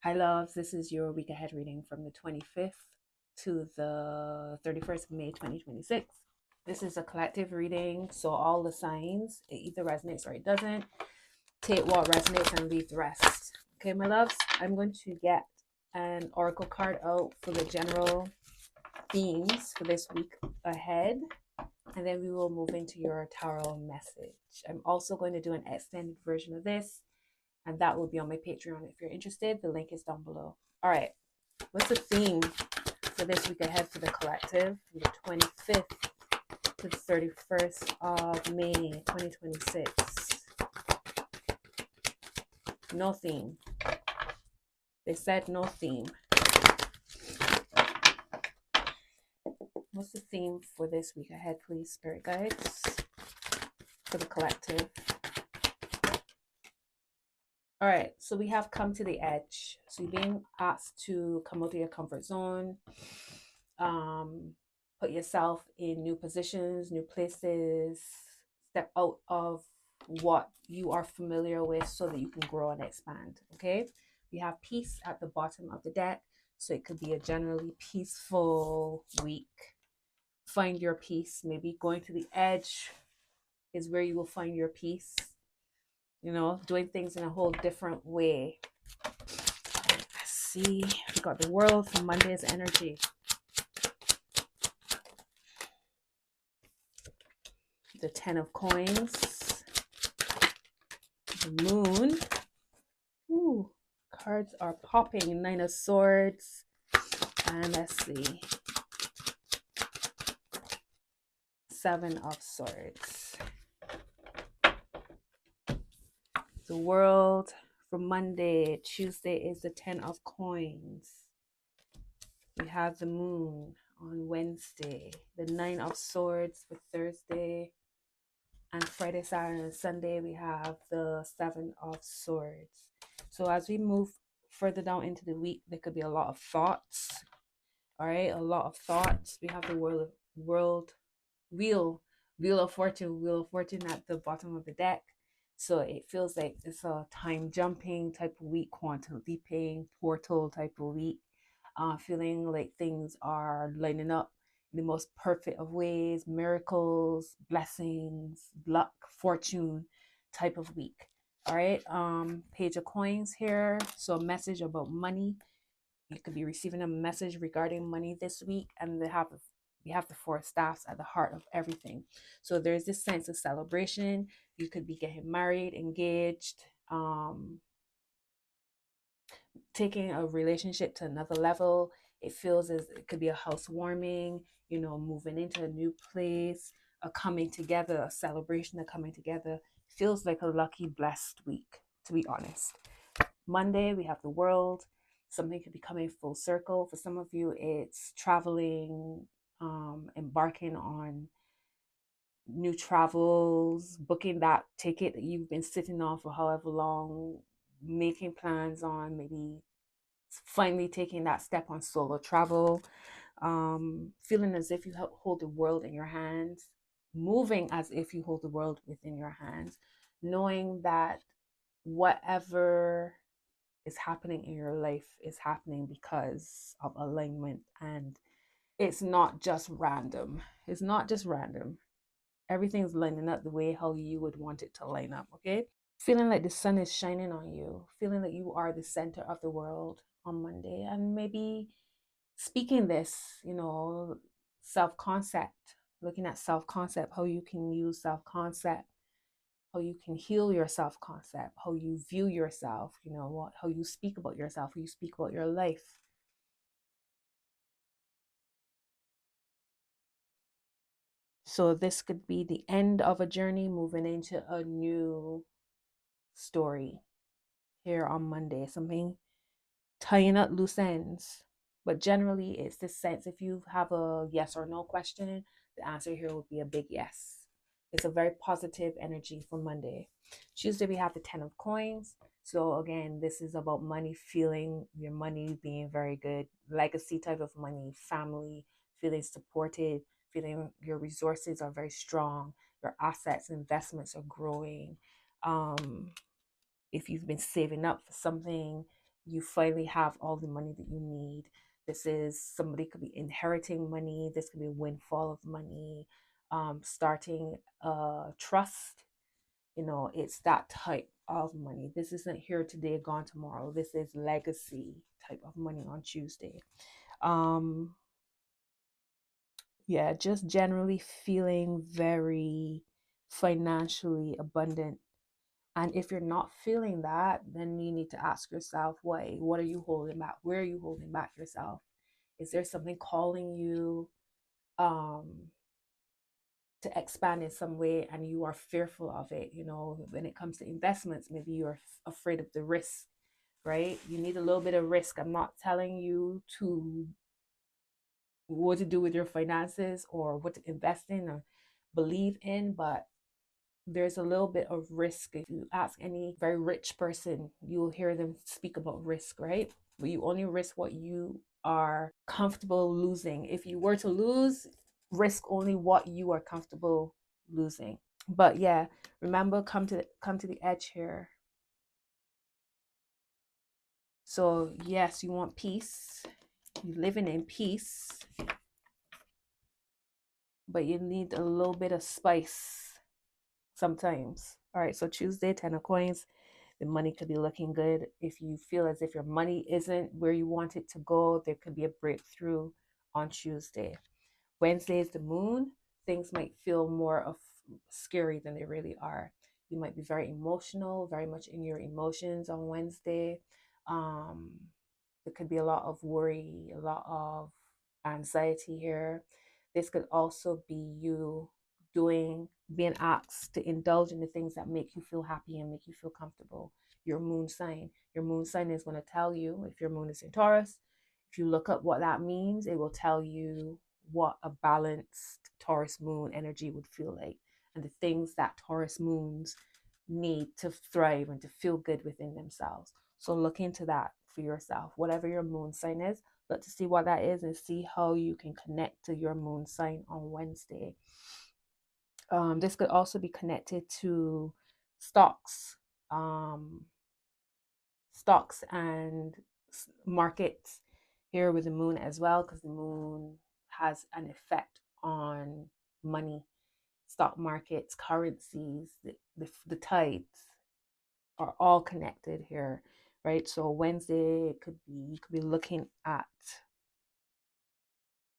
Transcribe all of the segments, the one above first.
Hi, loves. This is your week ahead reading from the 25th to the 31st of May 2026. This is a collective reading, so all the signs, it either resonates or it doesn't. Take what resonates and leave the rest. Okay, my loves, I'm going to get an oracle card out for the general themes for this week ahead, and then we will move into your tarot message. I'm also going to do an extended version of this, and that will be on my Patreon if you're interested. The link is down below. All right, what's the theme for this week ahead for the collective from the 25th to the 31st of May 2026? No theme. They said no theme. What's the theme for this week ahead, please, spirit guides, for the collective? All right, so we have come to the edge. So you're being asked to come out of your comfort zone, put yourself in new positions, new places, step out of what you are familiar with so that you can grow and expand. Okay, we have peace at the bottom of the deck, so it could be a generally peaceful week. Find your peace. Maybe going to the edge is where you will find your peace, you know, doing things in a whole different way. Let's see, we got the world for Monday's energy. The 10 of coins, the moon. Ooh, cards are popping. 9 of swords, and let's see, 7 of swords. The world for Monday. Tuesday is the 10 of coins. We have the moon on Wednesday, the 9 of swords for Thursday, and Friday, Saturday, and Sunday we have the 7 of swords. So as we move further down into the week, there could be a lot of thoughts. All right, a lot of thoughts. We have the wheel of fortune at the bottom of the deck. So it feels like it's a time jumping type of week, quantum leaping, portal type of week. Feeling like things are lining up in the most perfect of ways, miracles, blessings, luck, fortune type of week. All right, page of coins here. So a message about money. You could be receiving a message regarding money this week, and we have the 4 staffs at the heart of everything. So there's this sense of celebration. You could be getting married, engaged, taking a relationship to another level. It feels as it could be a housewarming, you know, moving into a new place, a coming together, a celebration, a coming together. Feels like a lucky, blessed week, to be honest. Monday, we have the world. Something could be coming full circle. For some of you, it's traveling, embarking on new travels, booking that ticket that you've been sitting on for however long, making plans on maybe finally taking that step on solo travel, feeling as if you hold the world in your hands, moving as if you hold the world within your hands, knowing that whatever is happening in your life is happening because of alignment, and it's not just random. It's not just random. Everything's lining up the way how you would want it to line up. Okay, feeling like the sun is shining on you, feeling like you are the center of the world on Monday, and maybe speaking this, you know, self-concept, looking at self-concept, how you can use self-concept, how you can heal your self-concept, how you view yourself, you know, what, how you speak about yourself, how you speak about your life. So this could be the end of a journey, moving into a new story here on Monday. Something tying up loose ends. But generally, it's this sense, if you have a yes or no question, the answer here would be a big yes. It's a very positive energy for Monday. Tuesday, we have the 10 of coins. So again, this is about money, feeling your money being very good, legacy type of money, family, feeling supported, feeling your resources are very strong, your assets, investments are growing. If you've been saving up for something, you finally have all the money that you need. This is somebody could be inheriting money. This could be a windfall of money, starting a trust. You know, it's that type of money. This isn't here today, gone tomorrow. This is legacy type of money on Tuesday. Um, yeah, just generally feeling very financially abundant. And if you're not feeling that, then you need to ask yourself, why? What are you holding back? Where are you holding back yourself? Is there something calling you um, to expand in some way and you are fearful of it? You know, when it comes to investments, maybe you're afraid of the risk, right? You need a little bit of risk. I'm not telling you to what to do with your finances or what to invest in or believe in, but there's a little bit of risk. If you ask any very rich person, you'll hear them speak about risk, right? But you only risk what you are comfortable losing. If you were to lose, risk only what you are comfortable losing. But yeah, remember, come to the edge here. So yes, you want peace. You're living in peace, but you need a little bit of spice sometimes. All right, so Tuesday, 10 of coins. The money could be looking good. If you feel as if your money isn't where you want it to go, there could be a breakthrough on Tuesday. Wednesday is the moon. Things might feel more of scary than they really are. You might be very emotional, very much in your emotions on Wednesday. Um, there could be a lot of worry, a lot of anxiety here. This could also be you being asked to indulge in the things that make you feel happy and make you feel comfortable. Your moon sign. Your moon sign is going to tell you if your moon is in Taurus. If you look up what that means, it will tell you what a balanced Taurus moon energy would feel like and the things that Taurus moons need to thrive and to feel good within themselves. So look into that for yourself. Whatever your moon sign is, look to see what that is and see how you can connect to your moon sign on Wednesday. This could also be connected to stocks, um, stocks and markets here with the moon as well, because the moon has an effect on money, stock markets, currencies, the tides are all connected here, right? So Wednesday it could be you could be looking at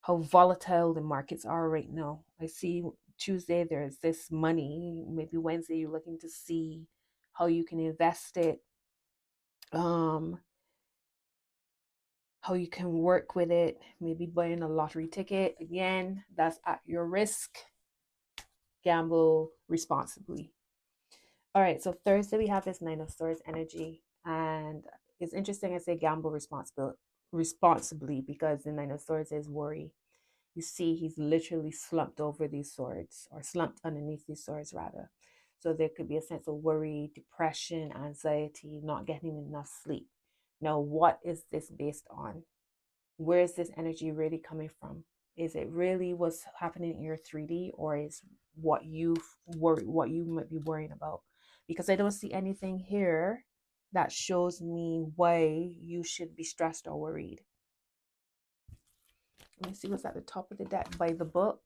how volatile the markets are right now. I see Tuesday there's this money. Maybe Wednesday you're looking to see how you can invest it, um, how you can work with it. Maybe buying a lottery ticket. Again, that's at your risk. Gamble responsibly. All right, so Thursday we have this Nine of Swords energy, and it's interesting I say gamble responsibly because the Nine of Swords is worry. You see, he's literally slumped over these swords, or slumped underneath these swords, rather. So there could be a sense of worry, depression, anxiety, not getting enough sleep. Now, what is this based on? Where is this energy really coming from? Is it really what's happening in your 3D, or is what you might be worrying about? Because I don't see anything here that shows me why you should be stressed or worried. Let me see what's at the top of the deck. By the book,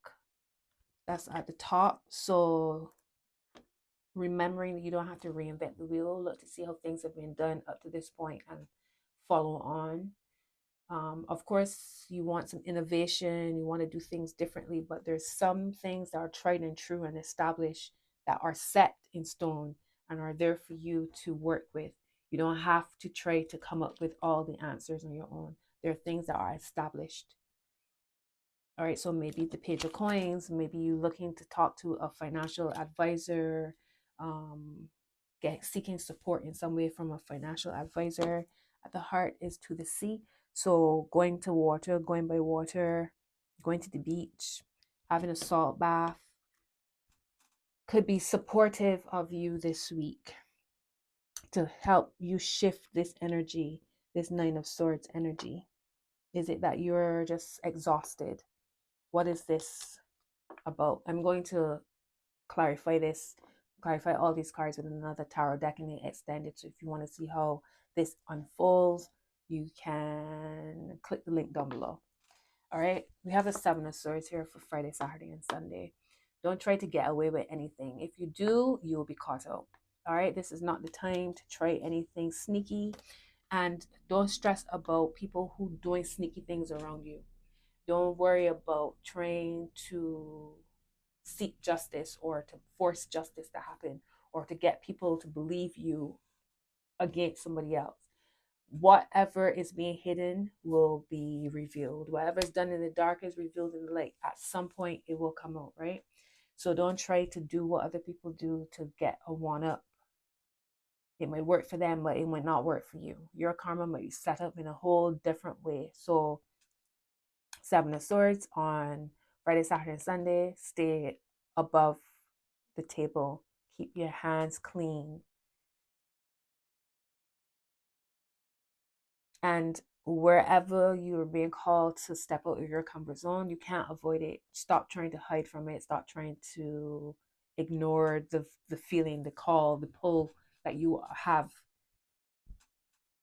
that's at the top. So remembering that you don't have to reinvent the wheel, look to see how things have been done up to this point and follow on. Of course, you want some innovation, you want to do things differently, but there's some things that are tried and true and established that are set in stone and are there for you to work with. You don't have to try to come up with all the answers on your own. There are things that are established. All right, so maybe the Page of Coins, maybe you looking to talk to a financial advisor, seeking support in some way from a financial advisor. At the heart is to the sea. So going to water, going by water, going to the beach, having a salt bath could be supportive of you this week to help you shift this energy, this Nine of Swords energy. Is it that you're just exhausted? What is this about? I'm going to clarify all these cards with another tarot deck and extend it. So if you want to see how this unfolds, you can click the link down below. All right, we have the Seven of Swords here for Friday, Saturday, and Sunday. Don't try to get away with anything. If you do, you will be caught out. All right, this is not the time to try anything sneaky, and don't stress about people who doing sneaky things around you. Don't worry about trying to seek justice or to force justice to happen or to get people to believe you against somebody else. Whatever is being hidden will be revealed. Whatever is done in the dark is revealed in the light. At some point, it will come out, right? So don't try to do what other people do to get a one up. It might work for them, but it might not work for you. Your karma might be set up in a whole different way. So, Seven of Swords on Friday, Saturday, and Sunday. Stay above the table. Keep your hands clean. And wherever you're being called to step out of your comfort zone, you can't avoid it. Stop trying to hide from it. Stop trying to ignore the feeling, the call, the pull that you have.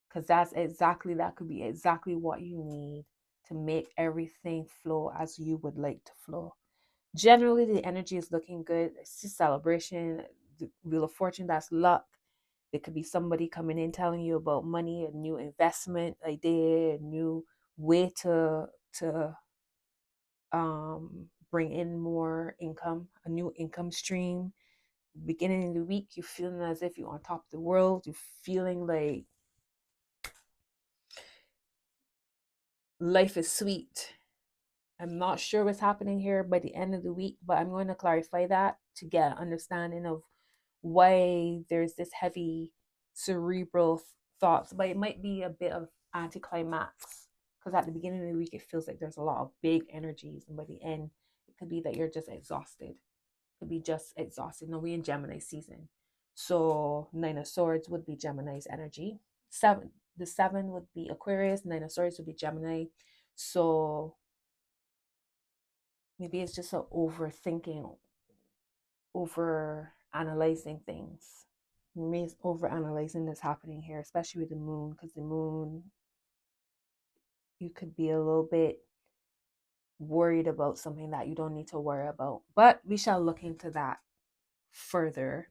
Because that could be exactly what you need to make everything flow as you would like to flow. Generally, the energy is looking good. It's just celebration, the Wheel of Fortune, that's luck. It could be somebody coming in telling you about money, a new investment idea, a new way to bring in more income, a new income stream. Beginning of the week, you're feeling as if you're on top of the world. You're feeling like life is sweet. I'm not sure what's happening here by the end of the week, but I'm going to clarify that to get an understanding of why there's this heavy cerebral thoughts, but it might be a bit of anticlimax because at the beginning of the week it feels like there's a lot of big energies, and by the end it could be that you're just exhausted. It could be just exhausted. No, we in Gemini season, so Nine of Swords would be Gemini's energy. The seven would be Aquarius. Nine of Swords would be Gemini. So maybe it's just a overthinking, over analyzing things. Maybe it's over analyzing that's happening here, especially with the moon, because the moon, you could be a little bit worried about something that you don't need to worry about. But we shall look into that further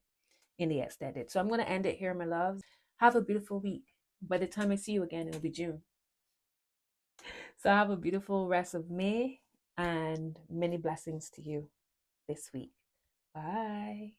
in the extended. So I'm going to end it here, my loves. Have a beautiful week. By the time I see you again, it'll be June. So have a beautiful rest of May and many blessings to you this week. Bye.